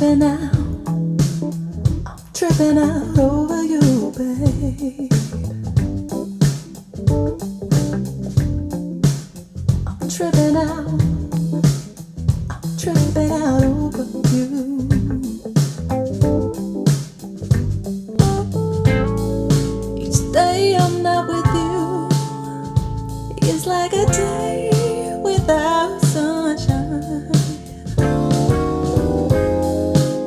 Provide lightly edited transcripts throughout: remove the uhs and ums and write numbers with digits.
tripping out. I'm tripping out over you, babe. I'm tripping out. I'm tripping out over you. Each day I'm not with you. It's like a day without sunshine.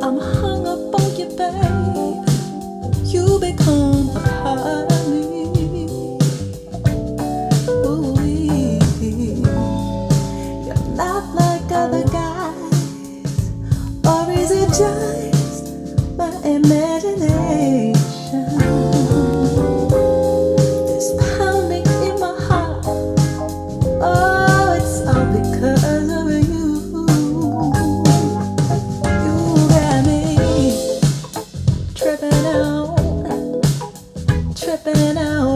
I'm hung up on you, babe. You become a part of me. Ooh, you're not like other guys, or is it just my imagination? This pounding in my heart, oh, it's all because of you. You got me tripping out, tripping out.